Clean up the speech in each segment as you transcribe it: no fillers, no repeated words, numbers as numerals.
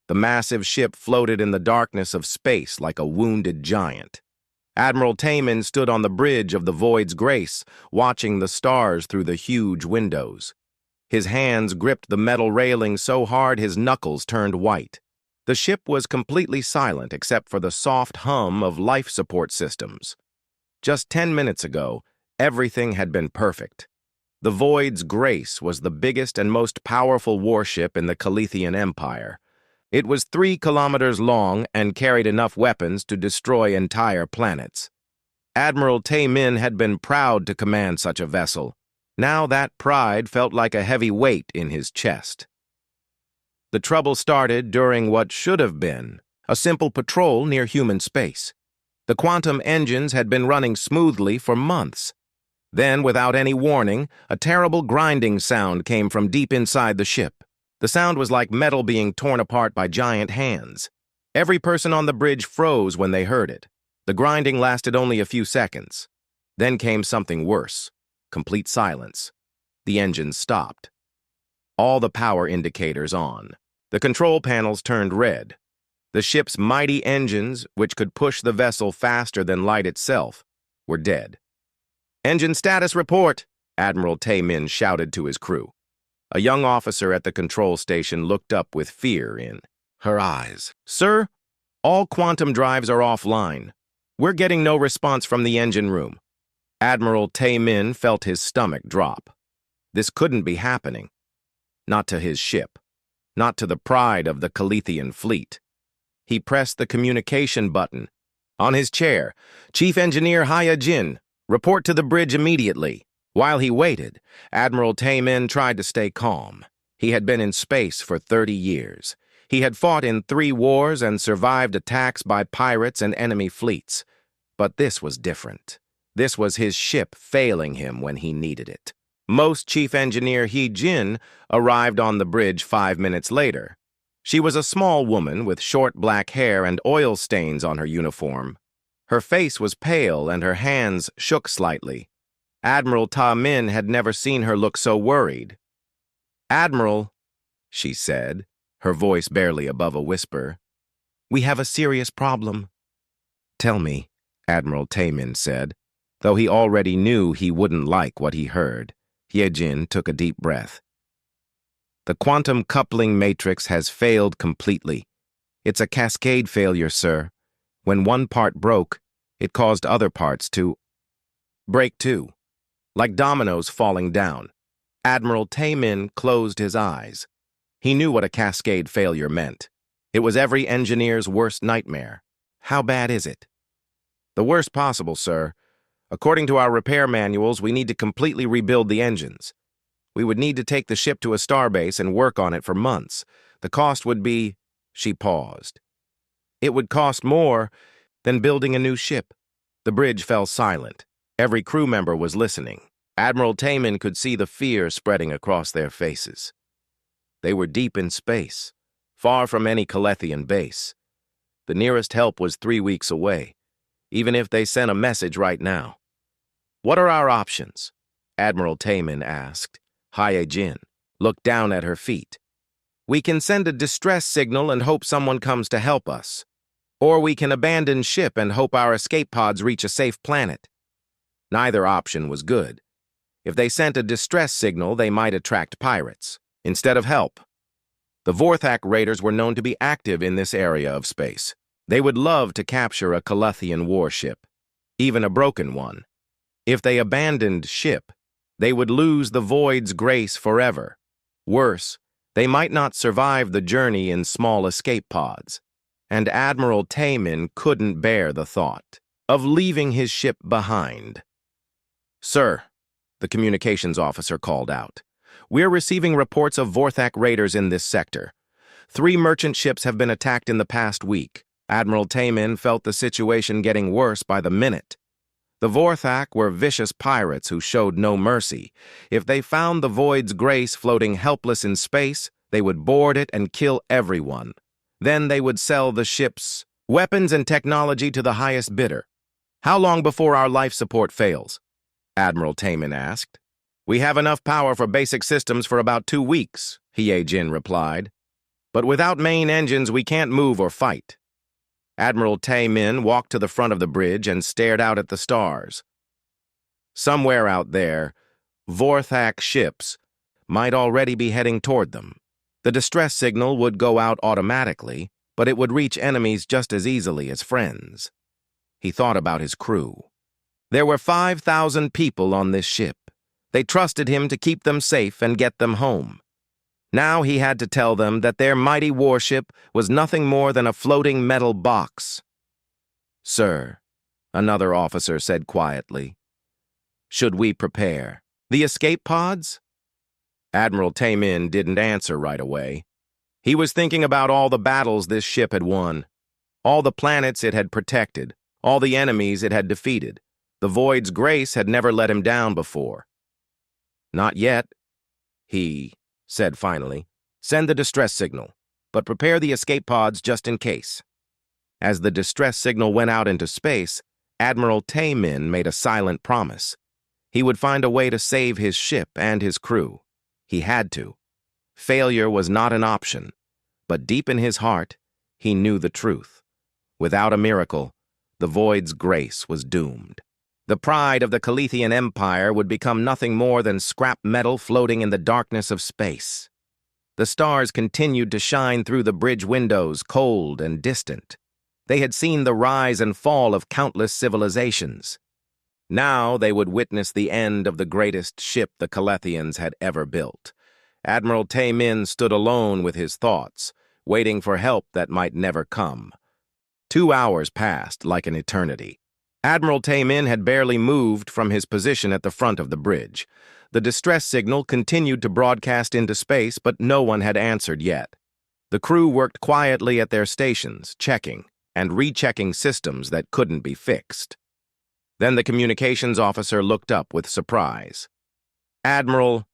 The massive ship floated in the darkness of space like a wounded giant. Admiral Taman stood on the bridge of the Void's Grace, watching the stars through the huge windows. His hands gripped the metal railing so hard his knuckles turned white. The ship was completely silent except for the soft hum of life support systems. Just 10 minutes ago, everything had been perfect. The Void's Grace was the biggest and most powerful warship in the Calithian Empire. It was 3 kilometers long and carried enough weapons to destroy entire planets. Admiral Taman had been proud to command such a vessel. Now that pride felt like a heavy weight in his chest. The trouble started during what should have been a simple patrol near human space. The quantum engines had been running smoothly for months. Then, without any warning, a terrible grinding sound came from deep inside the ship. The sound was like metal being torn apart by giant hands. Every person on the bridge froze when they heard it. The grinding lasted only a few seconds. Then came something worse. Complete silence. The engines stopped. All the power indicators on. The control panels turned red. The ship's mighty engines, which could push the vessel faster than light itself, were dead. "Engine status report," Admiral Taman shouted to his crew. A young officer at the control station looked up with fear in her eyes. "Sir, all quantum drives are offline. We're getting no response from the engine room." Admiral Taman felt his stomach drop. This couldn't be happening. Not to his ship. Not to the pride of the Calithian fleet. He pressed the communication button. On his chair, Chief Engineer Hyajin, report to the bridge immediately. While he waited, Admiral Taman tried to stay calm. He had been in space for 30 years. He had fought in 3 wars and survived attacks by pirates and enemy fleets. But this was different. This was his ship failing him when he needed it. Most Chief Engineer Hee-jin arrived on the bridge 5 minutes later. She was a small woman with short black hair and oil stains on her uniform. Her face was pale and her hands shook slightly. Admiral Ta-min had never seen her look so worried. "Admiral," she said, her voice barely above a whisper, "we have a serious problem." "Tell me," Admiral Taman said, though he already knew he wouldn't like what he heard. Hyejin took a deep breath. "The quantum coupling matrix has failed completely. It's a cascade failure, sir. When one part broke, it caused other parts to break too. Like dominoes falling down." Admiral Taman closed his eyes. He knew what a cascade failure meant. It was every engineer's worst nightmare. "How bad is it?" "The worst possible, sir. According to our repair manuals, we need to completely rebuild the engines. We would need to take the ship to a starbase and work on it for months. The cost would be..." She paused. "It would cost more than building a new ship." The bridge fell silent. Every crew member was listening. Admiral Taman could see the fear spreading across their faces. They were deep in space, far from any Calethian base. The nearest help was 3 weeks away, even if they sent a message right now. "What are our options?" Admiral Taman asked. Hyejin looked down at her feet. "We can send a distress signal and hope someone comes to help us. Or we can abandon ship and hope our escape pods reach a safe planet." Neither option was good. If they sent a distress signal, they might attract pirates, instead of help. The Vorthak raiders were known to be active in this area of space. They would love to capture a Calethian warship, even a broken one. If they abandoned ship, they would lose the Void's Grace forever. Worse, they might not survive the journey in small escape pods. And Admiral Taman couldn't bear the thought of leaving his ship behind. "Sir," the communications officer called out, "we're receiving reports of Vorthak raiders in this sector. 3 merchant ships have been attacked in the past week." Admiral Taman felt the situation getting worse by the minute. The Vorthak were vicious pirates who showed no mercy. If they found the Void's Grace floating helpless in space, they would board it and kill everyone. Then they would sell the ship's weapons and technology to the highest bidder. "How long before our life support fails?" Admiral Taman asked. "We have enough power for basic systems for about 2 weeks," Hyejin replied. But without main engines, we can't move or fight. Admiral Tae-min walked to the front of the bridge and stared out at the stars. Somewhere out there, Vorthak ships might already be heading toward them. The distress signal would go out automatically, but it would reach enemies just as easily as friends. He thought about his crew. There were 5,000 people on this ship. They trusted him to keep them safe and get them home. Now he had to tell them that their mighty warship was nothing more than a floating metal box. "Sir," another officer said quietly, "should we prepare the escape pods?" Admiral Tae-min didn't answer right away. He was thinking about all the battles this ship had won, all the planets it had protected, all the enemies it had defeated. The Void's grace had never let him down before. "Not yet," he said finally. "Send the distress signal, but prepare the escape pods just in case." As the distress signal went out into space, Admiral Tae-min made a silent promise. He would find a way to save his ship and his crew. He had to. Failure was not an option, but deep in his heart, he knew the truth. Without a miracle, the Void's grace was doomed. The pride of the Calethian Empire would become nothing more than scrap metal floating in the darkness of space. The stars continued to shine through the bridge windows, cold and distant. They had seen the rise and fall of countless civilizations. Now they would witness the end of the greatest ship the Calethians had ever built. Admiral Tae-min stood alone with his thoughts, waiting for help that might never come. 2 hours passed like an eternity. Admiral Tae-min had barely moved from his position at the front of the bridge. The distress signal continued to broadcast into space, but no one had answered yet. The crew worked quietly at their stations, checking and rechecking systems that couldn't be fixed. Then the communications officer looked up with surprise. "Admiral,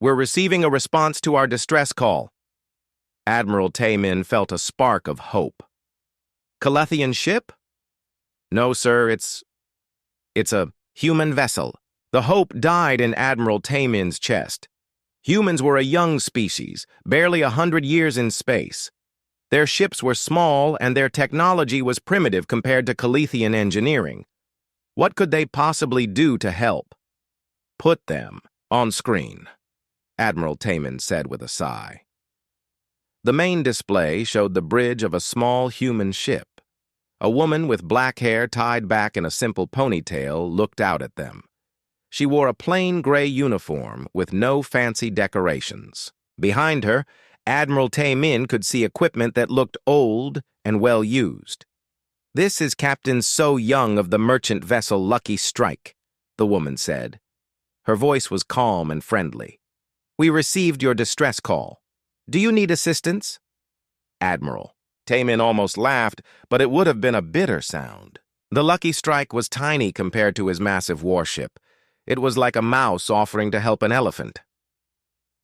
we're receiving a response to our distress call." Admiral Tae-min felt a spark of hope. "Calethian ship?" "No, sir, it's a human vessel." The hope died in Admiral Tae-min's chest. Humans were a young species, barely 100 years in space. Their ships were small and their technology was primitive compared to Calethian engineering. What could they possibly do to help? "Put them on screen," Admiral Tae-min said with a sigh. The main display showed the bridge of a small human ship. A woman with black hair tied back in a simple ponytail looked out at them. She wore a plain gray uniform with no fancy decorations. Behind her, Admiral Tae-min could see equipment that looked old and well used. "This is Captain So Young of the merchant vessel Lucky Strike," the woman said. Her voice was calm and friendly. "We received your distress call. Do you need assistance?" "Admiral." Tae-min almost laughed, but it would have been a bitter sound. The Lucky Strike was tiny compared to his massive warship. It was like a mouse offering to help an elephant.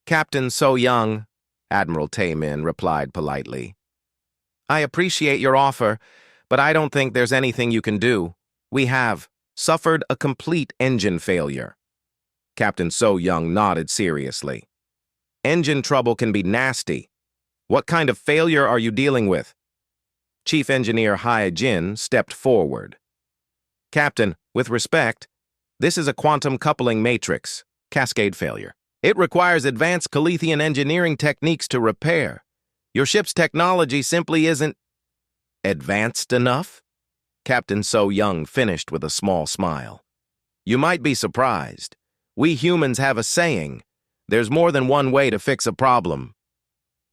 "Captain So Young," Admiral Tae-min replied politely. "I appreciate your offer, but I don't think there's anything you can do. We have suffered a complete engine failure." Captain So Young nodded seriously. "Engine trouble can be nasty. What kind of failure are you dealing with?" Chief Engineer Hae-jin stepped forward. "Captain, with respect, this is a quantum coupling matrix, cascade failure. It requires advanced Calethian engineering techniques to repair. Your ship's technology simply isn't advanced enough?" Captain So Young finished with a small smile. "You might be surprised. We humans have a saying, there's more than one way to fix a problem.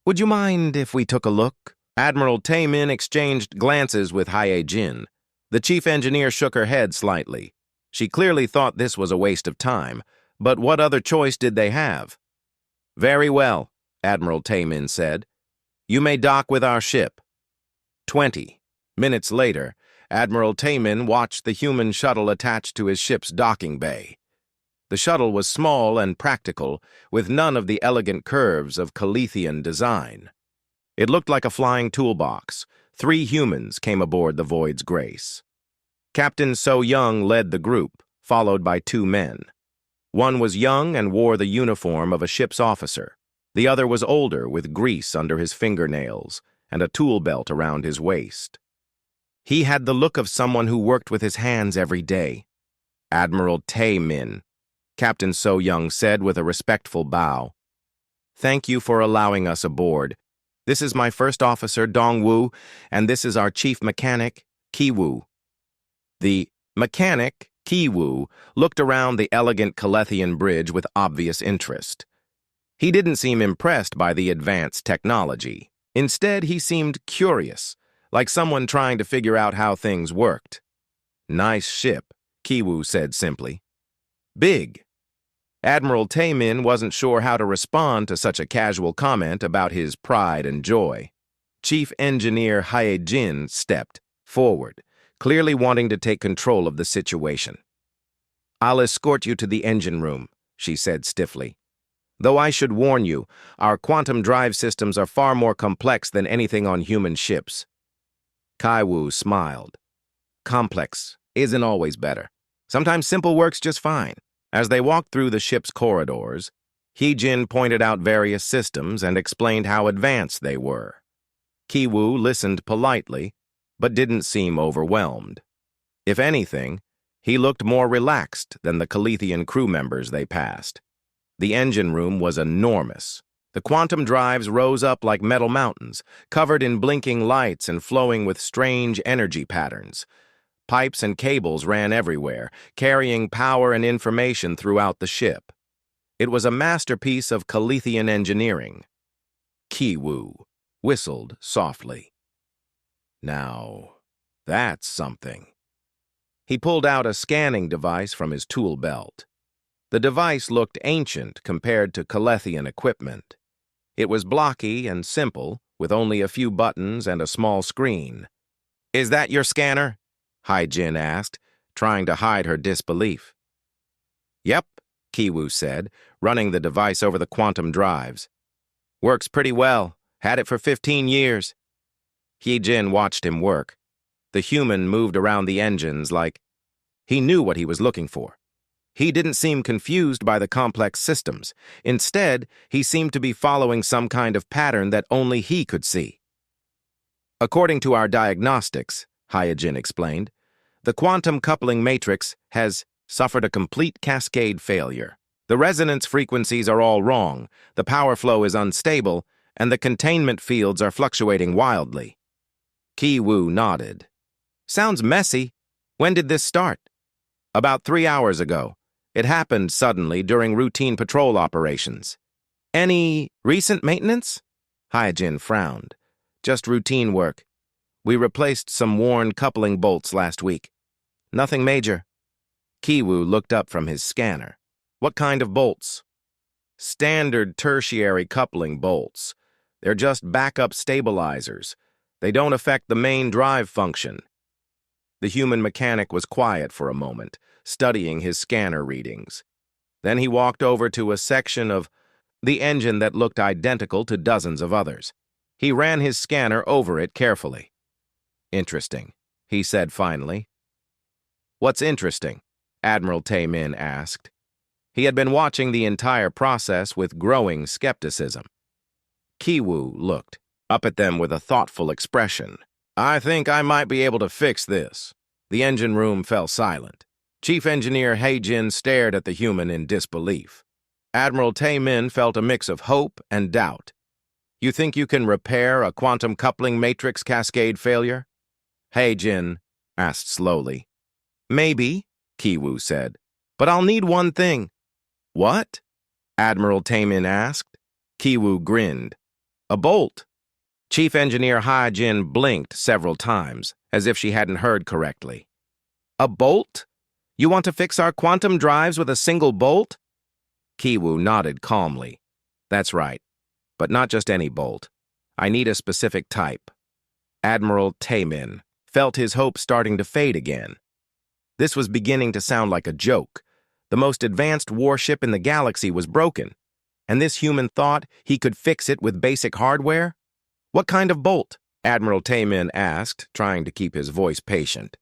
Would you mind if we took a look?" Admiral Tae-min exchanged glances with Hae-jin. The chief engineer shook her head slightly. She clearly thought this was a waste of time, but what other choice did they have? "Very well," Admiral Tae-min said. "You may dock with our ship." 20 minutes later, Admiral Tae-min watched the human shuttle attached to his ship's docking bay. The shuttle was small and practical, with none of the elegant curves of Calethian design. It looked like a flying toolbox. 3 humans came aboard the Void's grace. Captain So Young led the group, followed by 2 men. One was young and wore the uniform of a ship's officer. The other was older, with grease under his fingernails and a tool belt around his waist. He had the look of someone who worked with his hands every day. Admiral Tae-min, Captain So-young said with a respectful bow. "Thank you for allowing us aboard. This is my first officer, Dong-woo, and this is our chief mechanic, Ki-woo." The mechanic, Ki-woo, looked around the elegant Calethian bridge with obvious interest. He didn't seem impressed by the advanced technology. Instead, he seemed curious, like someone trying to figure out how things worked. "Nice ship," Ki-woo said simply. "Big." Admiral Tae-min wasn't sure how to respond to such a casual comment about his pride and joy. Chief Engineer Hae-jin stepped forward, clearly wanting to take control of the situation. "I'll escort you to the engine room," she said stiffly. "Though I should warn you, our quantum drive systems are far more complex than anything on human ships." Kai-woo smiled. "Complex isn't always better. Sometimes simple works just fine." As they walked through the ship's corridors, Hee-jin pointed out various systems and explained how advanced they were. Ki-woo listened politely, but didn't seem overwhelmed. If anything, he looked more relaxed than the Calethian crew members they passed. The engine room was enormous. The quantum drives rose up like metal mountains, covered in blinking lights and flowing with strange energy patterns. Pipes and cables ran everywhere, carrying power and information throughout the ship. It was a masterpiece of Calethian engineering. Ki-woo whistled softly. "Now, that's something." He pulled out a scanning device from his tool belt. The device looked ancient compared to Calethian equipment. It was blocky and simple, with only a few buttons and a small screen. "Is that your scanner?" Hae-jin asked, trying to hide her disbelief. "Yep," Ki-woo said, running the device over the quantum drives. "Works pretty well. Had it for 15 years. Hee-jin watched him work. The human moved around the engines like he knew what he was looking for. He didn't seem confused by the complex systems. Instead, he seemed to be following some kind of pattern that only he could see. "According to our diagnostics," Hae-jin explained, "the quantum coupling matrix has suffered a complete cascade failure. The resonance frequencies are all wrong, the power flow is unstable, and the containment fields are fluctuating wildly." Ki-woo nodded. "Sounds messy. When did this start?" "About 3 hours ago. It happened suddenly during routine patrol operations." "Any recent maintenance?" Hae-jin frowned. "Just routine work. We replaced some worn coupling bolts last week. Nothing major." Ki-woo looked up from his scanner. "What kind of bolts?" "Standard tertiary coupling bolts. They're just backup stabilizers. They don't affect the main drive function." The human mechanic was quiet for a moment, studying his scanner readings. Then he walked over to a section of the engine that looked identical to dozens of others. He ran his scanner over it carefully. "Interesting," he said finally. "What's interesting?" Admiral Tae-min asked. He had been watching the entire process with growing skepticism. Ki-woo looked up at them with a thoughtful expression. "I think I might be able to fix this." The engine room fell silent. Chief Engineer Hae-jin stared at the human in disbelief. Admiral Tae-min felt a mix of hope and doubt. "You think you can repair a quantum coupling matrix cascade failure?" Hae-jin asked slowly. "Maybe," Ki-woo said, "but I'll need one thing." "What?" Admiral Tae-min asked. Ki-woo grinned. "A bolt." Chief Engineer Hae-jin blinked several times, as if she hadn't heard correctly. "A bolt? You want to fix our quantum drives with a single bolt?" Ki-woo nodded calmly. "That's right, but not just any bolt. I need a specific type." Admiral Tae-min felt his hope starting to fade again. This was beginning to sound like a joke. The most advanced warship in the galaxy was broken, and this human thought he could fix it with basic hardware? "What kind of bolt?" Admiral Tae-min asked, trying to keep his voice patient.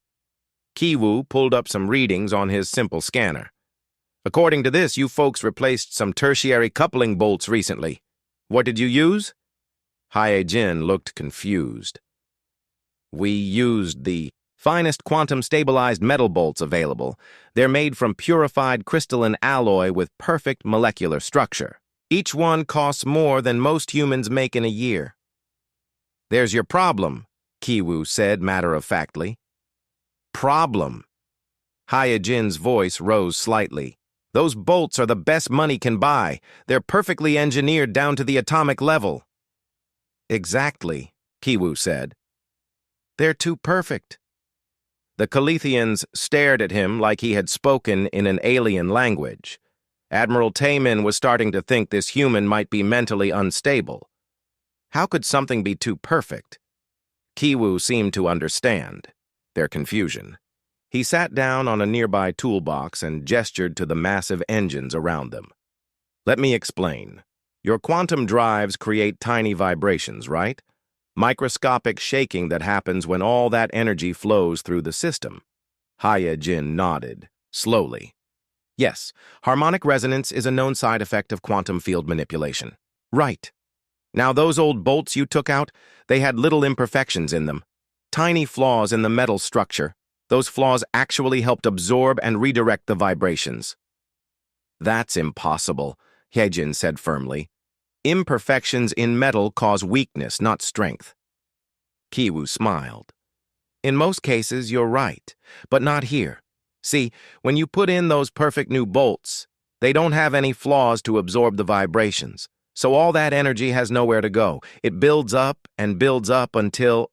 Ki-woo pulled up some readings on his simple scanner. "According to this, you folks replaced some tertiary coupling bolts recently." What did you use? Hyejin looked confused. We used the finest quantum-stabilized metal bolts available. They're made from purified crystalline alloy with perfect molecular structure. Each one costs more than most humans make in a year. There's your problem, Kiwoo said matter-of-factly. Problem? Hyejin's voice rose slightly. Those bolts are the best money can buy. They're perfectly engineered down to the atomic level. Exactly, Kiwoo said. They're too perfect. The Calithians stared at him like he had spoken in an alien language. Admiral Taemin was starting to think this human might be mentally unstable. How could something be too perfect? Kiwoo seemed to understand their confusion. He sat down on a nearby toolbox and gestured to the massive engines around them. Let me explain. Your quantum drives create tiny vibrations, right? Microscopic shaking that happens when all that energy flows through the system. Hyejin nodded, slowly. Yes, harmonic resonance is a known side effect of quantum field manipulation. Right. Now those old bolts you took out, they had little imperfections in them. Tiny flaws in the metal structure. Those flaws actually helped absorb and redirect the vibrations. That's impossible, Hyejin said firmly. Imperfections in metal cause weakness, not strength. Kiwoo smiled. In most cases, you're right, but not here. See, when you put in those perfect new bolts, they don't have any flaws to absorb the vibrations, so all that energy has nowhere to go. It builds up and builds up until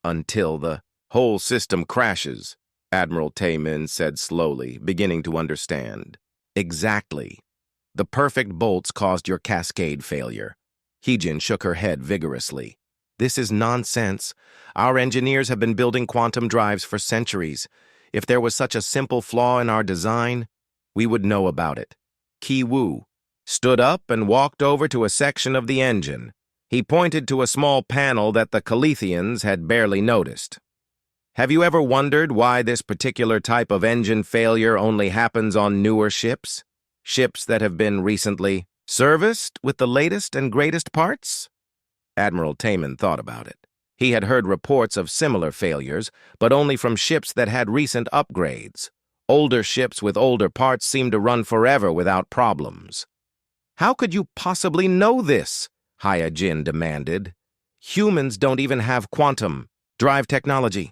the whole system crashes, Admiral Taemin said slowly, beginning to understand. Exactly. The perfect bolts caused your cascade failure. Hyejin shook her head vigorously. This is nonsense. Our engineers have been building quantum drives for centuries. If there was such a simple flaw in our design, we would know about it. Kiwoo stood up and walked over to a section of the engine. He pointed to a small panel that the Calithians had barely noticed. Have you ever wondered why this particular type of engine failure only happens on newer ships? Ships that have been recently serviced with the latest and greatest parts? Admiral Taemin thought about it. He had heard reports of similar failures, but only from ships that had recent upgrades. Older ships with older parts seemed to run forever without problems. How could you possibly know this? Hyejin demanded. Humans don't even have quantum drive technology.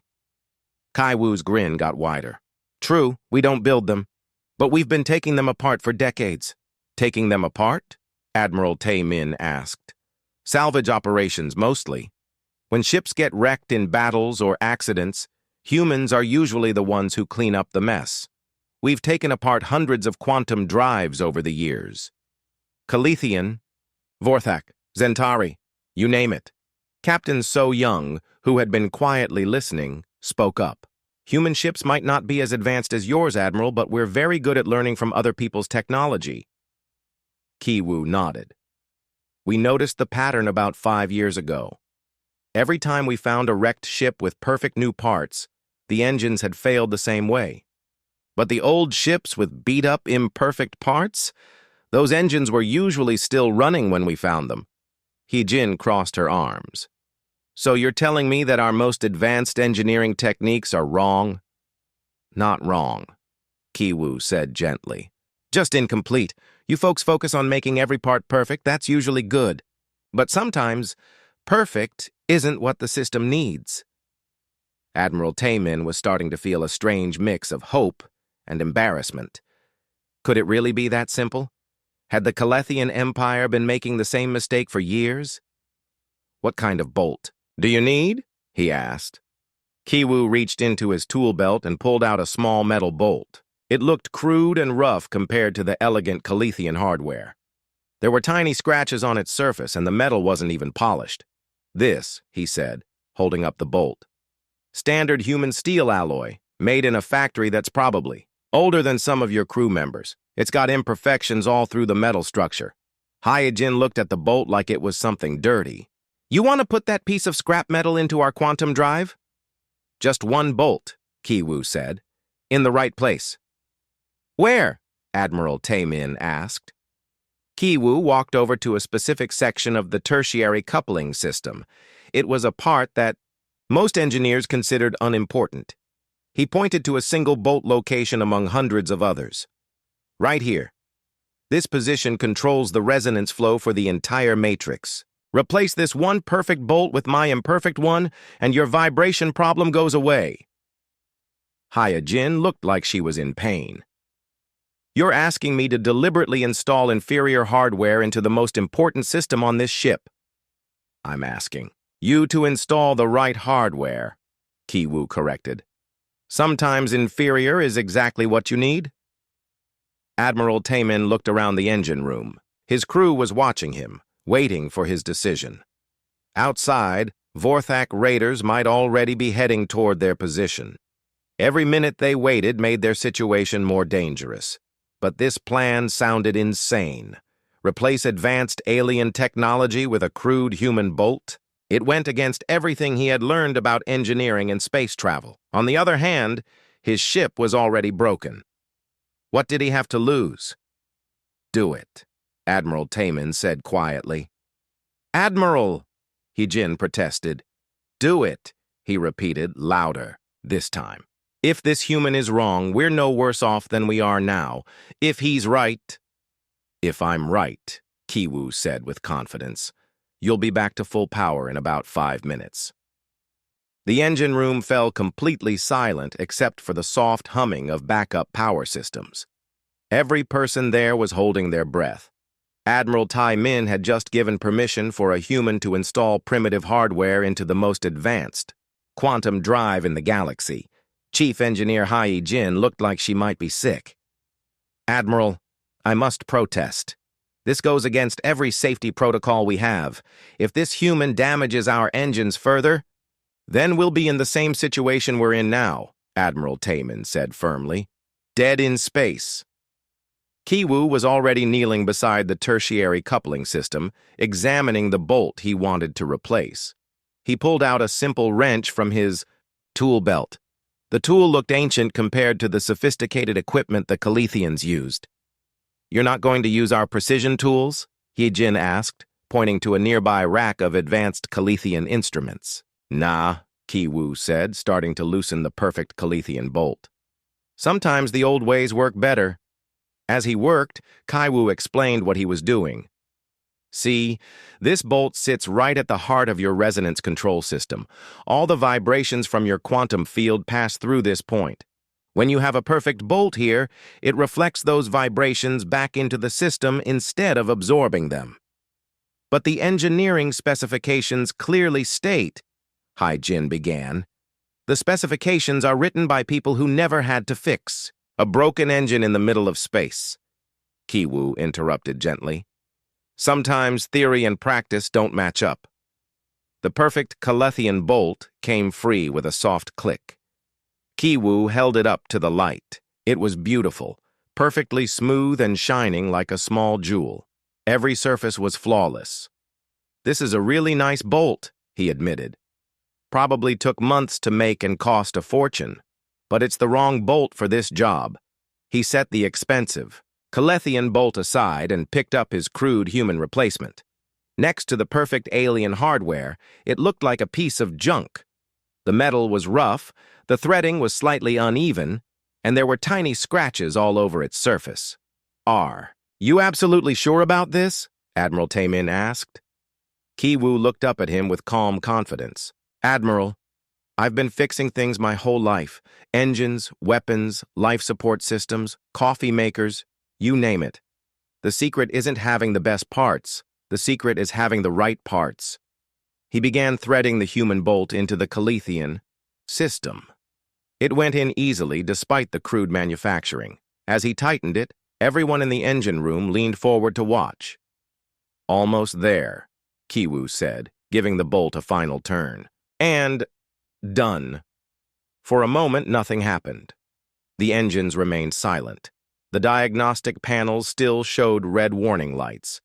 Kiwoo's grin got wider. True, we don't build them. But we've been taking them apart for decades. Taking them apart? Admiral Taemin asked. Salvage operations, mostly. When ships get wrecked in battles or accidents, humans are usually the ones who clean up the mess. We've taken apart hundreds of quantum drives over the years. Calithian, Vorthak, Zentari, you name it. Captain So Young, who had been quietly listening, spoke up. Human ships might not be as advanced as yours, Admiral, but we're very good at learning from other people's technology. Kiwoo nodded. We noticed the pattern about 5 years ago. Every time we found a wrecked ship with perfect new parts, the engines had failed the same way. But the old ships with beat-up, imperfect parts? Those engines were usually still running when we found them. Hyejin crossed her arms. So you're telling me that our most advanced engineering techniques are wrong? Not wrong, Kiwoo said gently. Just incomplete. You folks focus on making every part perfect, that's usually good. But sometimes, perfect isn't what the system needs. Admiral Taemin was starting to feel a strange mix of hope and embarrassment. Could it really be that simple? Had the Calethian Empire been making the same mistake for years? What kind of bolt do you need? He asked. Kiwoo reached into his tool belt and pulled out a small metal bolt. It looked crude and rough compared to the elegant Calethian hardware. There were tiny scratches on its surface, and the metal wasn't even polished. This, he said, holding up the bolt. Standard human steel alloy, made in a factory that's probably older than some of your crew members. It's got imperfections all through the metal structure. Hyejin looked at the bolt like it was something dirty. You want to put that piece of scrap metal into our quantum drive? Just one bolt, Kiwoo said. In the right place. Where? Admiral Taemin asked. Kiwoo walked over to a specific section of the tertiary coupling system. It was a part that most engineers considered unimportant. He pointed to a single bolt location among hundreds of others. Right here. This position controls the resonance flow for the entire matrix. Replace this one perfect bolt with my imperfect one, and your vibration problem goes away. Hyojin looked like she was in pain. You're asking me to deliberately install inferior hardware into the most important system on this ship. I'm asking you to install the right hardware, Kiwoo corrected. Sometimes inferior is exactly what you need. Admiral Taemin looked around the engine room. His crew was watching him, waiting for his decision. Outside, Vorthak raiders might already be heading toward their position. Every minute they waited made their situation more dangerous. But this plan sounded insane. Replace advanced alien technology with a crude human bolt? It went against everything he had learned about engineering and space travel. On the other hand, his ship was already broken. What did he have to lose? Do it, Admiral Taemin said quietly. Admiral, Hyojin protested. Do it, he repeated, louder, this time. If this human is wrong, we're no worse off than we are now. If he's right... If I'm right, Kiwoo said with confidence, you'll be back to full power in about 5 minutes. The engine room fell completely silent except for the soft humming of backup power systems. Every person there was holding their breath. Admiral Taemin had just given permission for a human to install primitive hardware into the most advanced quantum drive in the galaxy. Chief Engineer Hyojin looked like she might be sick. Admiral, I must protest. This goes against every safety protocol we have. If this human damages our engines further, then we'll be in the same situation we're in now, Admiral Taemin said firmly. Dead in space. Kiwoo was already kneeling beside the tertiary coupling system, examining the bolt he wanted to replace. He pulled out a simple wrench from his tool belt. The tool looked ancient compared to the sophisticated equipment the Calethians used. You're not going to use our precision tools? Hyojin asked, pointing to a nearby rack of advanced Calethian instruments. Nah, Kiwoo said, starting to loosen the perfect Calethian bolt. Sometimes the old ways work better. As he worked, Kiwoo explained what he was doing. See, this bolt sits right at the heart of your resonance control system. All the vibrations from your quantum field pass through this point. When you have a perfect bolt here, it reflects those vibrations back into the system instead of absorbing them. But the engineering specifications clearly state, Hyojin began, the specifications are written by people who never had to fix a broken engine in the middle of space. Kiwoo interrupted gently. Sometimes theory and practice don't match up. The perfect Calethian bolt came free with a soft click. Kiwoo held it up to the light. It was beautiful, perfectly smooth and shining like a small jewel. Every surface was flawless. This is a really nice bolt, he admitted. Probably took months to make and cost a fortune, but it's the wrong bolt for this job. He set the expensive Calethian bolt aside and picked up his crude human replacement. Next to the perfect alien hardware, it looked like a piece of junk. The metal was rough, the threading was slightly uneven, and there were tiny scratches all over its surface. You absolutely sure about this? Admiral Taemin asked. Kiwoo looked up at him with calm confidence. Admiral, I've been fixing things my whole life. Engines, weapons, life support systems, coffee makers, you name it. The secret isn't having the best parts. The secret is having the right parts. He began threading the human bolt into the Calethian system. It went in easily despite the crude manufacturing. As he tightened it, everyone in the engine room leaned forward to watch. Almost there, Kiwoo said, giving the bolt a final turn. And done. For a moment, nothing happened. The engines remained silent. The diagnostic panels still showed red warning lights.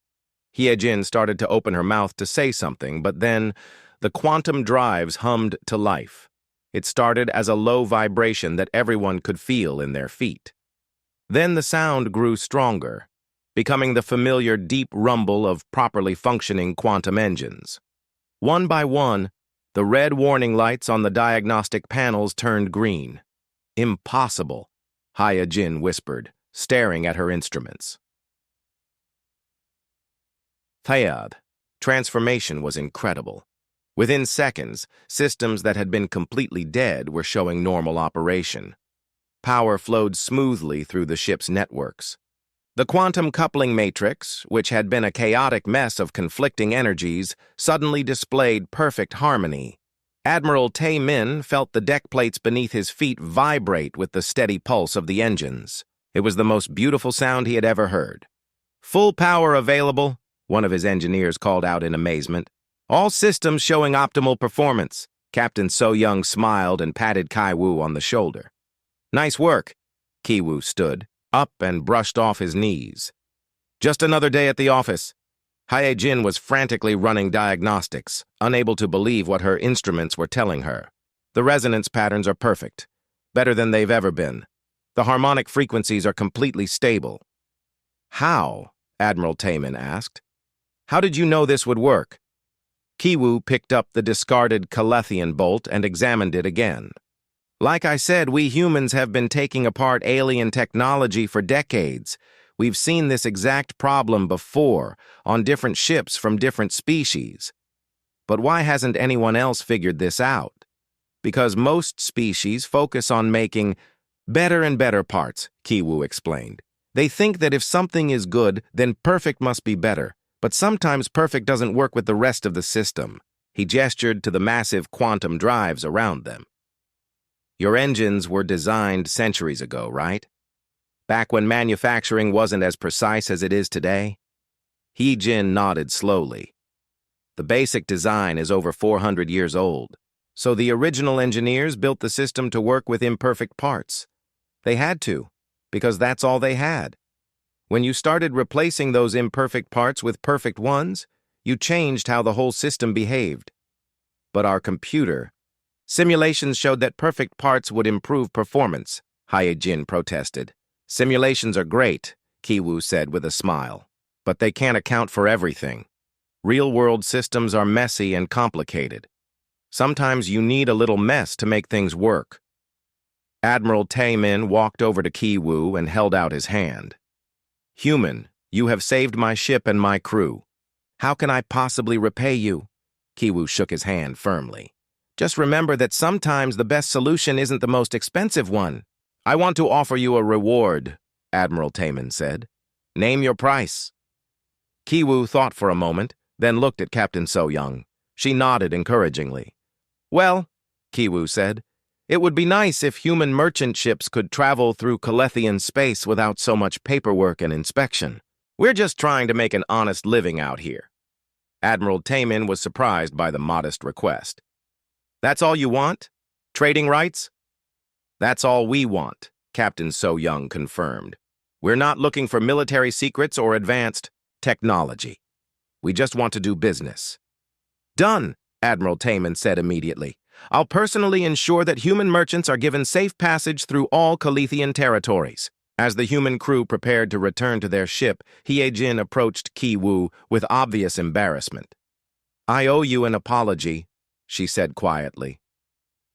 Hyojin started to open her mouth to say something, but then the quantum drives hummed to life. It started as a low vibration that everyone could feel in their feet. Then the sound grew stronger. becoming the familiar deep rumble of properly functioning quantum engines. One by one, the red warning lights on the diagnostic panels turned green. Impossible, Haya-Jin whispered, staring at her instruments. Thayad. Transformation was incredible. Within seconds, systems that had been completely dead were showing normal operation. Power flowed smoothly through the ship's networks. The quantum coupling matrix, which had been a chaotic mess of conflicting energies, suddenly displayed perfect harmony. Admiral Tae-min felt the deck plates beneath his feet vibrate with the steady pulse of the engines. It was the most beautiful sound he had ever heard. "Full power available," one of his engineers called out in amazement. "All systems showing optimal performance." Captain So-young smiled and patted Kai-Wu on the shoulder. "Nice work." Ki-Wu stood up and brushed off his knees. "Just another day at the office." Hye-Jin was frantically running diagnostics, unable to believe what her instruments were telling her. The resonance patterns are perfect, better than they've ever been. The harmonic frequencies are completely stable. "How?" Admiral Taemin asked. "How did you know this would work?" Ki-Wu picked up the discarded Calethian bolt and examined it again. "Like I said, we humans have been taking apart alien technology for decades. We've seen this exact problem before, on different ships from different species. But why hasn't anyone else figured this out? Because most species focus on making better and better parts," Ki-Wu explained. "They think that if something is good, then perfect must be better. But sometimes perfect doesn't work with the rest of the system." He gestured to the massive quantum drives around them. "Your engines were designed centuries ago, right? Back when manufacturing wasn't as precise as it is today?" Hee-Jin nodded slowly. "The basic design is over 400 years old, so the original engineers built the system to work with imperfect parts. They had to, because that's all they had. When you started replacing those imperfect parts with perfect ones, you changed how the whole system behaved. But our computer... Simulations showed that perfect parts would improve performance," Hye-Jin protested. "Simulations are great," Ki-Wu said with a smile, "but they can't account for everything. Real-world systems are messy and complicated. Sometimes you need a little mess to make things work." Admiral Tae-min walked over to Ki-Wu and held out his hand. "Human, you have saved my ship and my crew. How can I possibly repay you?" Ki-Wu shook his hand firmly. "Just remember that sometimes the best solution isn't the most expensive one." "I want to offer you a reward," Admiral Taemin said. "Name your price." Ki-Wu thought for a moment, then looked at Captain So-young. She nodded encouragingly. "Well," Ki-Wu said, "it would be nice if human merchant ships could travel through Calethian space without so much paperwork and inspection. We're just trying to make an honest living out here." Admiral Taemin was surprised by the modest request. "That's all you want? Trading rights?" "That's all we want," Captain So-young confirmed. "We're not looking for military secrets or advanced technology. We just want to do business." "Done," Admiral Taemin said immediately. "I'll personally ensure that human merchants are given safe passage through all Calethian territories." As the human crew prepared to return to their ship, Hye-Jin approached Ki-Wu with obvious embarrassment. "I owe you an apology," she said quietly.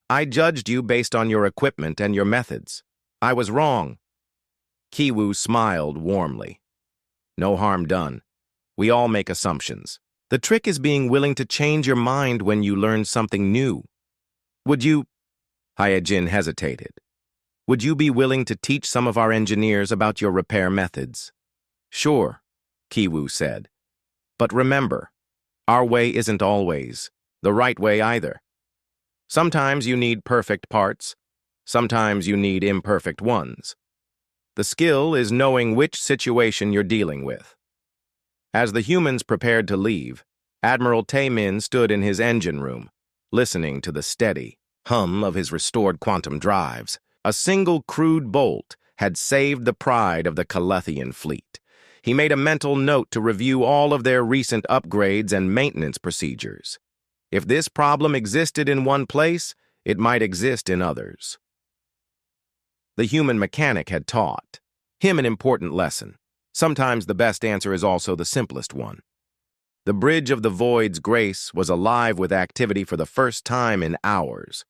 "I judged you based on your equipment and your methods. I was wrong." Ki-Wu smiled warmly. "No harm done. We all make assumptions. The trick is being willing to change your mind when you learn something new. Would you..." Hye-Jin hesitated. "Would you be willing to teach some of our engineers about your repair methods?" "Sure," Ki-Wu said. "But remember, our way isn't always the right way either. Sometimes you need perfect parts. Sometimes you need imperfect ones. The skill is knowing which situation you're dealing with." As the humans prepared to leave, Admiral Taemin stood in his engine room, listening to the steady hum of his restored quantum drives. A single crude bolt had saved the pride of the Calethian fleet. He made a mental note to review all of their recent upgrades and maintenance procedures. If this problem existed in one place, it might exist in others. The human mechanic had taught him an important lesson. Sometimes the best answer is also the simplest one. The Bridge of the Void's grace was alive with activity for the first time in hours.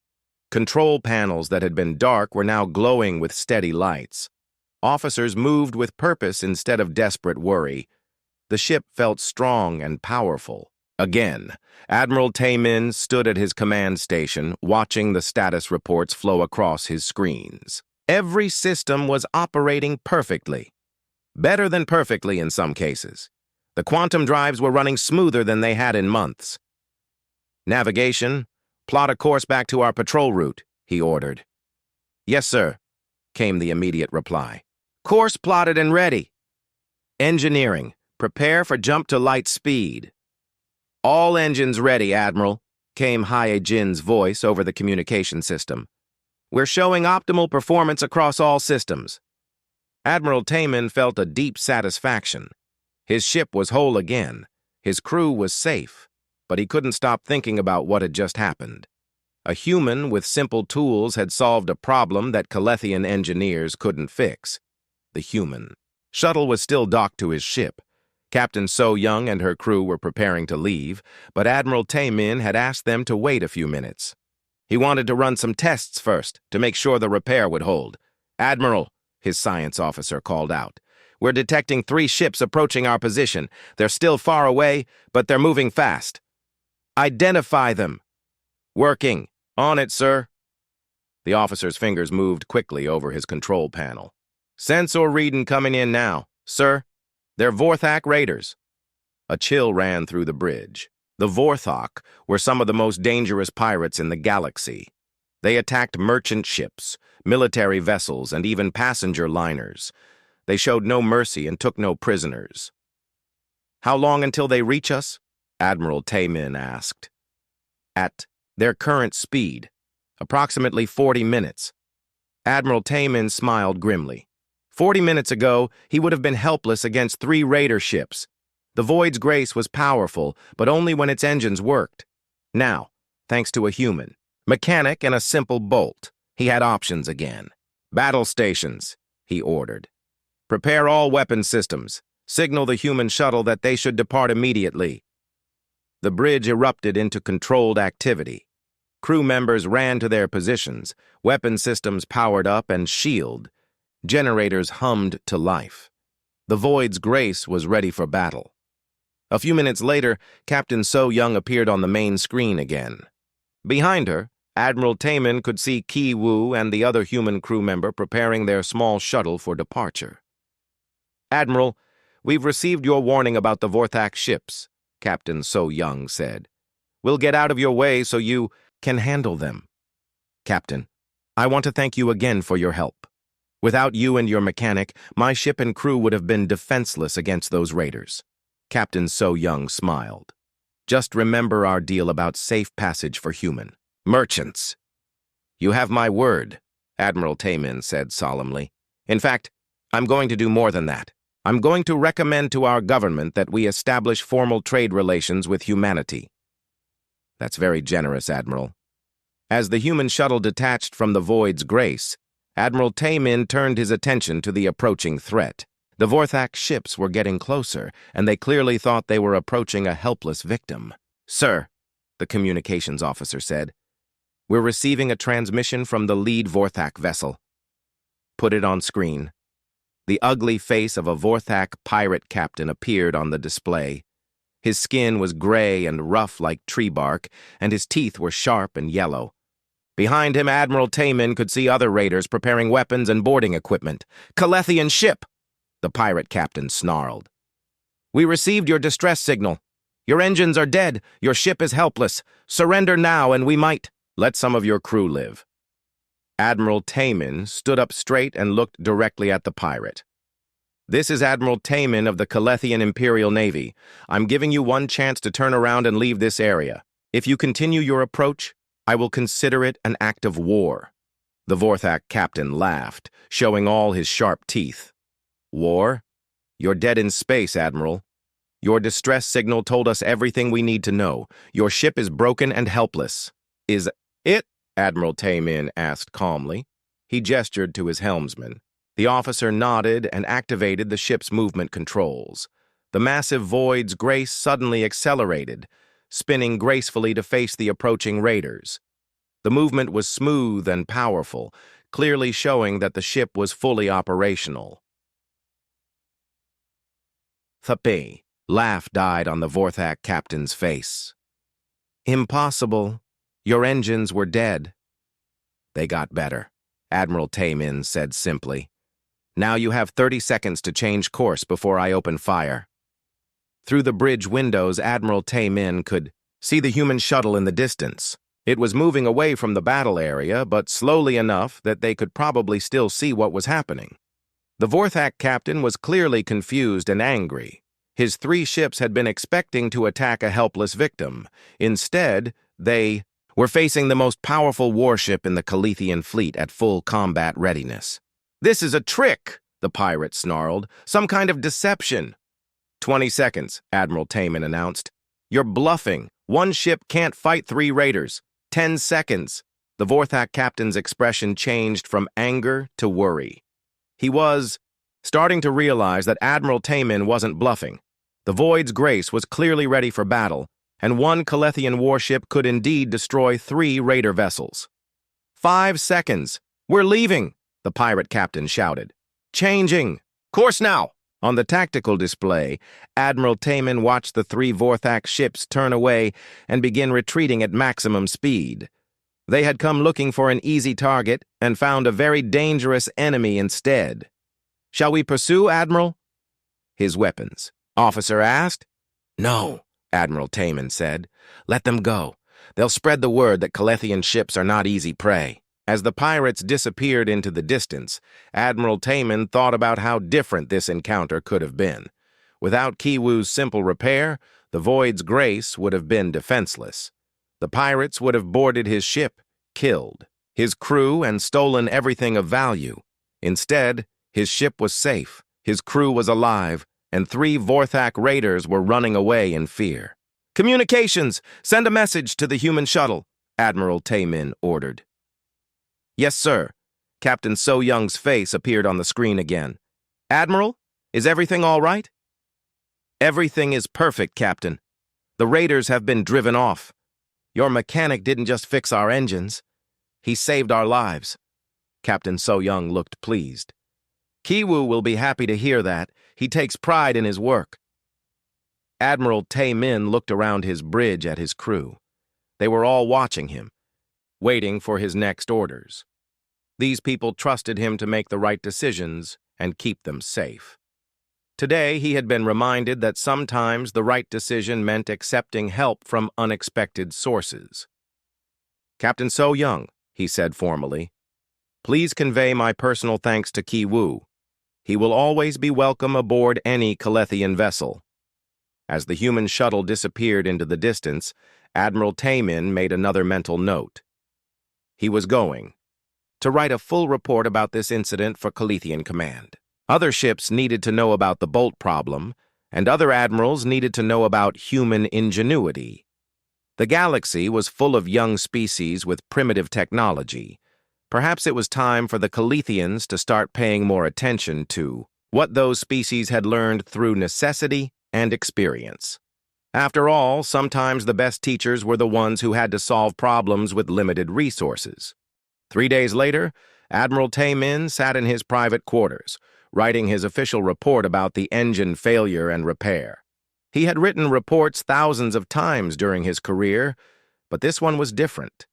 Control panels that had been dark were now glowing with steady lights. Officers moved with purpose instead of desperate worry. The ship felt strong and powerful. Again, Admiral Taemin stood at his command station, watching the status reports flow across his screens. Every system was operating perfectly. Better than perfectly in some cases. The quantum drives were running smoother than they had in months. "Navigation, plot a course back to our patrol route," he ordered. "Yes, sir," came the immediate reply. "Course plotted and ready." "Engineering, prepare for jump to light speed." "All engines ready, Admiral," came Hae-Jin's voice over the communication system. "We're showing optimal performance across all systems." Admiral Taemin felt a deep satisfaction. His ship was whole again. His crew was safe, but he couldn't stop thinking about what had just happened. A human with simple tools had solved a problem that Calethian engineers couldn't fix. The human shuttle was still docked to his ship. Captain So Young and her crew were preparing to leave, but Admiral Taemin had asked them to wait a few minutes. He wanted to run some tests first to make sure the repair would hold. "Admiral," his science officer called out, "we're detecting 3 ships approaching our position. They're still far away, but they're moving fast." "Identify them." "Working. On it, sir." The officer's fingers moved quickly over his control panel. "Sensor reading coming in now. Sir, they're Vorthak raiders." A chill ran through the bridge. The Vorthak were some of the most dangerous pirates in the galaxy. They attacked merchant ships, military vessels, and even passenger liners. They showed no mercy and took no prisoners. "How long until they reach us?" Admiral Taemin asked. "At their current speed, approximately 40 minutes. Admiral Taemin smiled grimly. 40 minutes ago, he would have been helpless against 3 raider ships. The Void's grace was powerful, but only when its engines worked. Now, thanks to a human, mechanic, and a simple bolt, he had options again. "Battle stations," he ordered. "Prepare all weapon systems. Signal the human shuttle that they should depart immediately." The bridge erupted into controlled activity. Crew members ran to their positions, weapon systems powered up and shielded. Generators hummed to life. The Void's grace was ready for battle. A few minutes later, Captain So Young appeared on the main screen again. Behind her, Admiral Taemin could see Ki Woo and the other human crew member preparing their small shuttle for departure. "Admiral, we've received your warning about the Vorthak ships," Captain So Young said. "We'll get out of your way so you can handle them." "Captain, I want to thank you again for your help. Without you and your mechanic, my ship and crew would have been defenseless against those raiders." Captain So Young smiled. "Just remember our deal about safe passage for human merchants." "You have my word," Admiral Taemin said solemnly. "In fact, I'm going to do more than that. I'm going to recommend to our government that we establish formal trade relations with humanity." "That's very generous, Admiral." As the human shuttle detached from the Void's grace, Admiral Taemin turned his attention to the approaching threat. The Vorthak ships were getting closer, and they clearly thought they were approaching a helpless victim. "Sir," the communications officer said, "we're receiving a transmission from the lead Vorthak vessel." "Put it on screen." The ugly face of a Vorthak pirate captain appeared on the display. His skin was gray and rough like tree bark, and his teeth were sharp and yellow. Behind him, Admiral Taemin could see other raiders preparing weapons and boarding equipment. "Calethian ship!" the pirate captain snarled. "We received your distress signal. Your engines are dead. Your ship is helpless. Surrender now and we might let some of your crew live." Admiral Taemin stood up straight and looked directly at the pirate. "This is Admiral Taemin of the Calethian Imperial Navy. I'm giving you one chance to turn around and leave this area. If you continue your approach, I will consider it an act of war." The Vorthak captain laughed, showing all his sharp teeth. "War? You're dead in space, Admiral. Your distress signal told us everything we need to know. Your ship is broken and helpless." "Is it?" Admiral Taemin asked calmly. He gestured to his helmsman. The officer nodded and activated the ship's movement controls. The massive void's grace suddenly accelerated, spinning gracefully to face the approaching raiders. The movement was smooth and powerful, clearly showing that the ship was fully operational. Thuppy. Laugh died on the Vorthak captain's face. Impossible. Your engines were dead. They got better, Admiral Taemin said simply. Now you have 30 seconds to change course before I open fire. Through the bridge windows, Admiral Taemin could see the human shuttle in the distance. It was moving away from the battle area, but slowly enough that they could probably still see what was happening. The Vorthak captain was clearly confused and angry. His 3 ships had been expecting to attack a helpless victim. Instead, they were facing the most powerful warship in the Calethian fleet at full combat readiness. "This is a trick," the pirate snarled. "Some kind of deception." 20 seconds, Admiral Taemin announced. "You're bluffing. 1 ship can't fight 3 raiders. 10 seconds. The Vorthak captain's expression changed from anger to worry. He was starting to realize that Admiral Taemin wasn't bluffing. The Void's grace was clearly ready for battle, and 1 Calethian warship could indeed destroy 3 raider vessels. 5 seconds. "We're leaving," the pirate captain shouted. "Changing. Course now." On the tactical display, Admiral Taemin watched the 3 Vorthak ships turn away and begin retreating at maximum speed. They had come looking for an easy target and found a very dangerous enemy instead. "Shall we pursue, Admiral?" "His weapons?" Officer asked. "No," Admiral Taemin said. "Let them go. They'll spread the word that Calethian ships are not easy prey." As the pirates disappeared into the distance, Admiral Taemin thought about how different this encounter could have been. Without Kiwu's simple repair, the Void's grace would have been defenseless. The pirates would have boarded his ship, killed his crew, and stolen everything of value. Instead, his ship was safe, his crew was alive, and 3 Vorthak raiders were running away in fear. "Communications! Send a message to the human shuttle," Admiral Taemin ordered. "Yes, sir." Captain So Young's face appeared on the screen again. "Admiral, is everything all right?" "Everything is perfect, Captain. The raiders have been driven off. Your mechanic didn't just fix our engines. He saved our lives." Captain So Young looked pleased. "Kiwu will be happy to hear that. He takes pride in his work." Admiral Taemin looked around his bridge at his crew. They were all watching him, waiting for his next orders. These people trusted him to make the right decisions and keep them safe. Today, he had been reminded that sometimes the right decision meant accepting help from unexpected sources. "Captain So Young," he said formally, "please convey my personal thanks to Kiwu. He will always be welcome aboard any Calethian vessel." As the human shuttle disappeared into the distance, Admiral Taemin made another mental note. He was going to write a full report about this incident for Calethian Command. Other ships needed to know about the bolt problem, and other admirals needed to know about human ingenuity. The galaxy was full of young species with primitive technology. Perhaps it was time for the Calethians to start paying more attention to what those species had learned through necessity and experience. After all, sometimes the best teachers were the ones who had to solve problems with limited resources. 3 days later, Admiral Taemin sat in his private quarters, writing his official report about the engine failure and repair. He had written reports thousands of times during his career, but this one was different.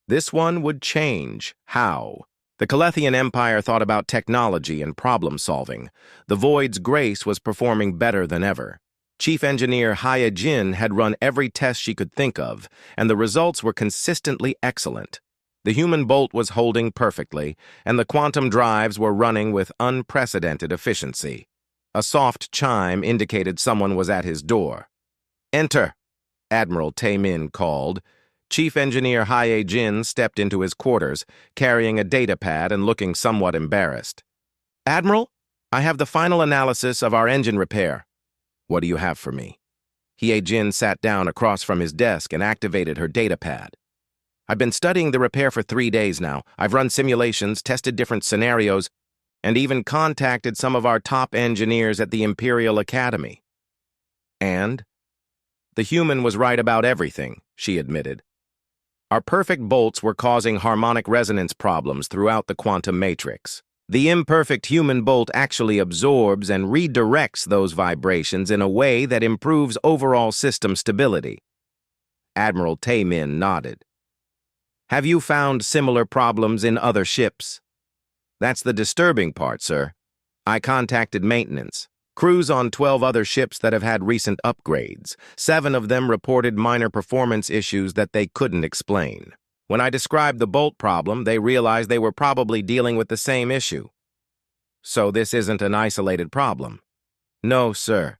This one would change how. The Calethian Empire thought about technology and problem-solving. The Void's grace was performing better than ever. Chief Engineer Haya Jin had run every test she could think of, and the results were consistently excellent. The human bolt was holding perfectly, and the quantum drives were running with unprecedented efficiency. A soft chime indicated someone was at his door. "Enter," Admiral Taemin called. Chief Engineer Hye Jin stepped into his quarters, carrying a datapad and looking somewhat embarrassed. "Admiral, I have the final analysis of our engine repair." "What do you have for me?" Hye Jin sat down across from his desk and activated her datapad. "I've been studying the repair for 3 days now. I've run simulations, tested different scenarios. and even contacted some of our top engineers at the Imperial Academy. And? The human was right about everything, she admitted. Our perfect bolts were causing harmonic resonance problems throughout the quantum matrix. The imperfect human bolt actually absorbs and redirects those vibrations in a way that improves overall system stability. Admiral Taemin nodded. Have you found similar problems in other ships? That's the disturbing part, sir. I contacted maintenance. Crews on 12 other ships that have had recent upgrades. 7 of them reported minor performance issues that they couldn't explain. When I described the bolt problem, they realized they were probably dealing with the same issue. So this isn't an isolated problem. No, sir.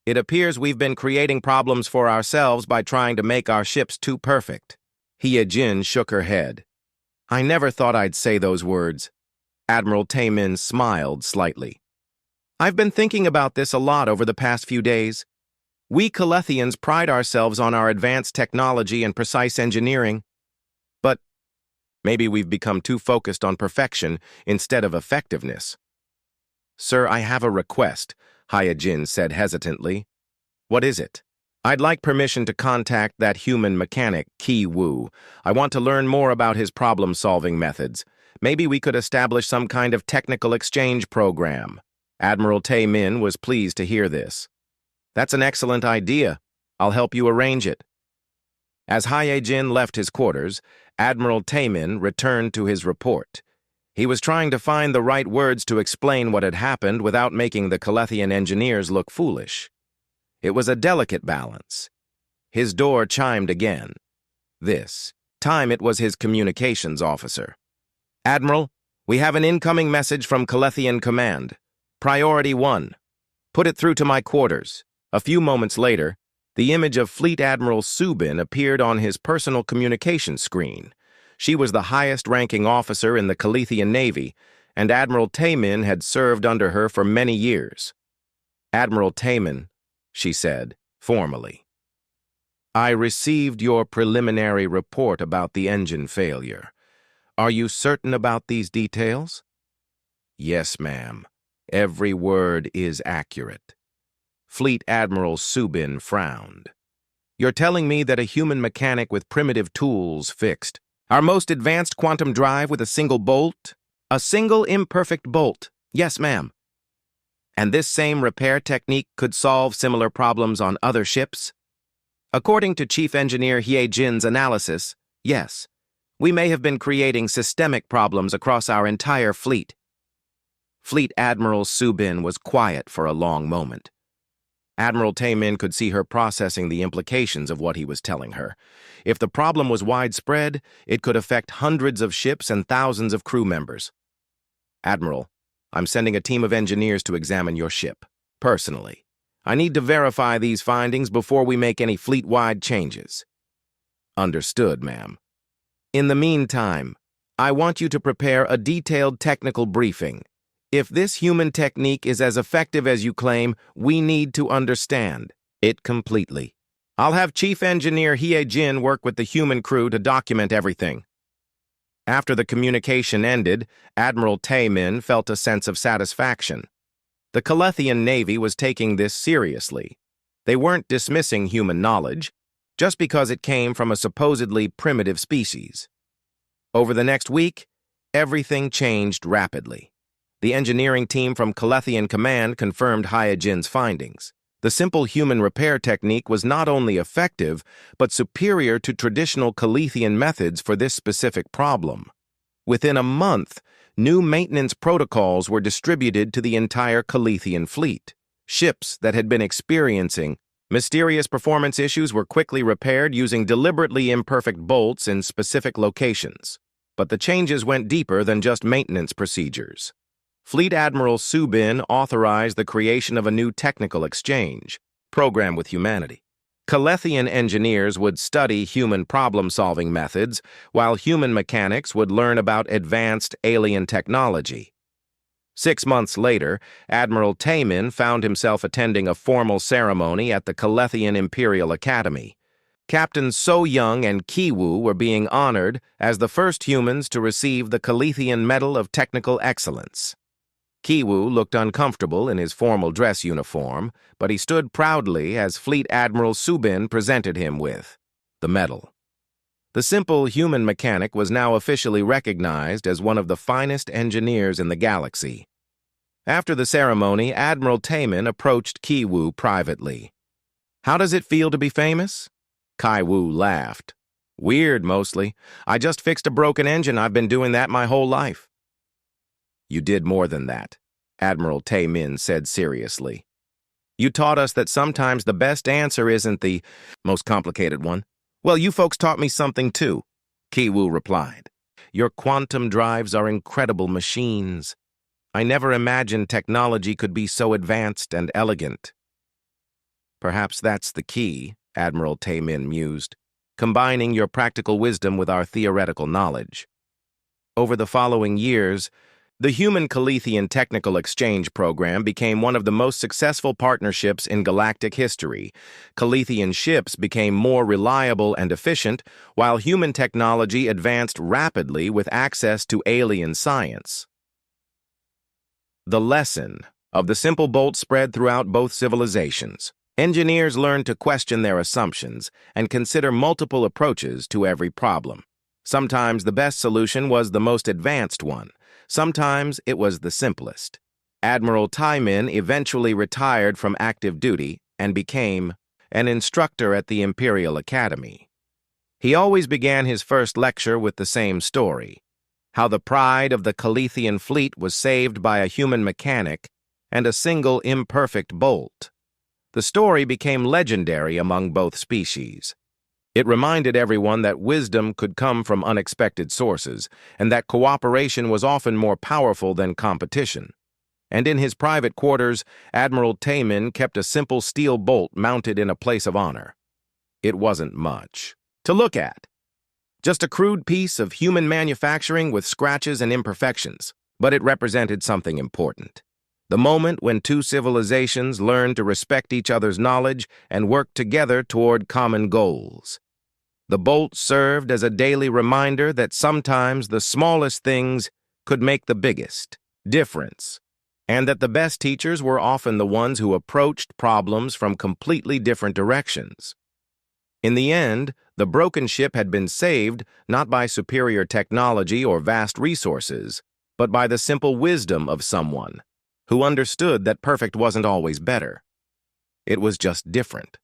It appears we've been creating problems for ourselves by trying to make our ships too perfect. Hye-jin shook her head. I never thought I'd say those words. Admiral Taemin smiled slightly. I've been thinking about this a lot over the past few days. We Calethians pride ourselves on our advanced technology and precise engineering. But maybe we've become too focused on perfection instead of effectiveness. Sir, I have a request, Hye-jin said hesitantly. What is it? I'd like permission to contact that human mechanic, Ki-woo. I want to learn more about his problem-solving methods. Maybe we could establish some kind of technical exchange program. Admiral Taemin was pleased to hear this. That's an excellent idea. I'll help you arrange it. As Hye-jin left his quarters, Admiral Taemin returned to his report. He was trying to find the right words to explain what had happened without making the Calethian engineers look foolish. It was a delicate balance. His door chimed again. This time it was his communications officer. Admiral, we have an incoming message from Calethian Command. Priority 1. Put it through to my quarters. A few moments later, the image of Fleet Admiral Subin appeared on his personal communications screen. She was the highest-ranking officer in the Calethian Navy, and Admiral Taemin had served under her for many years. Admiral Taemin, she said, formally. I received your preliminary report about the engine failure. Are you certain about these details? Yes, ma'am. Every word is accurate. Fleet Admiral Subin frowned. You're telling me that a human mechanic with primitive tools fixed our most advanced quantum drive with a single bolt? A single imperfect bolt. Yes, ma'am. And this same repair technique could solve similar problems on other ships? According to Chief Engineer Hye-jin's analysis, yes. We may have been creating systemic problems across our entire fleet. Fleet Admiral Subin was quiet for a long moment. Admiral Taemin could see her processing the implications of what he was telling her. If the problem was widespread, it could affect hundreds of ships and thousands of crew members. Admiral, I'm sending a team of engineers to examine your ship, personally. I need to verify these findings before we make any fleet-wide changes. Understood, ma'am. In the meantime, I want you to prepare a detailed technical briefing. If this human technique is as effective as you claim, we need to understand it completely. I'll have Chief Engineer Hye-jin work with the human crew to document everything. After the communication ended, Admiral Taemin felt a sense of satisfaction. The Calethian Navy was taking this seriously. They weren't dismissing human knowledge, just because it came from a supposedly primitive species. Over the next week, everything changed rapidly. The engineering team from Calethian Command confirmed Hye-jin's findings. The simple human repair technique was not only effective, but superior to traditional Calethian methods for this specific problem. Within a month, new maintenance protocols were distributed to the entire Calethian fleet. Ships that had been experiencing mysterious performance issues were quickly repaired using deliberately imperfect bolts in specific locations. But the changes went deeper than just maintenance procedures. Fleet Admiral Subin authorized the creation of a new technical exchange program with humanity. Calethian engineers would study human problem-solving methods, while human mechanics would learn about advanced alien technology. 6 months later, Admiral Taemin found himself attending a formal ceremony at the Calethian Imperial Academy. Captains So-young and Ki-woo were being honored as the first humans to receive the Calethian Medal of Technical Excellence. Kiwu looked uncomfortable in his formal dress uniform, but he stood proudly as Fleet Admiral Subin presented him with the medal. The simple human mechanic was now officially recognized as one of the finest engineers in the galaxy. After the ceremony, Admiral Taemin approached Kiwu privately. "How does it feel to be famous?" Kaiwu laughed. "Weird, mostly. I just fixed a broken engine. I've been doing that my whole life." "You did more than that," Admiral Taemin said seriously. "You taught us that sometimes the best answer isn't the most complicated one." "Well, you folks taught me something too," Kiwu replied. "Your quantum drives are incredible machines. I never imagined technology could be so advanced and elegant." "Perhaps that's the key," Admiral Taemin mused, "combining your practical wisdom with our theoretical knowledge." Over the following years, the Human Calithian Technical Exchange Program became one of the most successful partnerships in galactic history. Calithian ships became more reliable and efficient, while human technology advanced rapidly with access to alien science. The lesson of the simple bolt spread throughout both civilizations. Engineers learned to question their assumptions and consider multiple approaches to every problem. Sometimes the best solution was the most advanced one. Sometimes it was the simplest. Admiral Taemin eventually retired from active duty and became an instructor at the Imperial Academy. He always began his first lecture with the same story: how the pride of the Calithian fleet was saved by a human mechanic and a single imperfect bolt. The story became legendary among both species. It reminded everyone that wisdom could come from unexpected sources, and that cooperation was often more powerful than competition. And in his private quarters, Admiral Taemin kept a simple steel bolt mounted in a place of honor. It wasn't much to look at. Just a crude piece of human manufacturing with scratches and imperfections, but it represented something important. The moment when two civilizations learned to respect each other's knowledge and work together toward common goals. The bolt served as a daily reminder that sometimes the smallest things could make the biggest difference, and that the best teachers were often the ones who approached problems from completely different directions. In the end, the broken ship had been saved not by superior technology or vast resources, but by the simple wisdom of someone who understood that perfect wasn't always better. It was just different.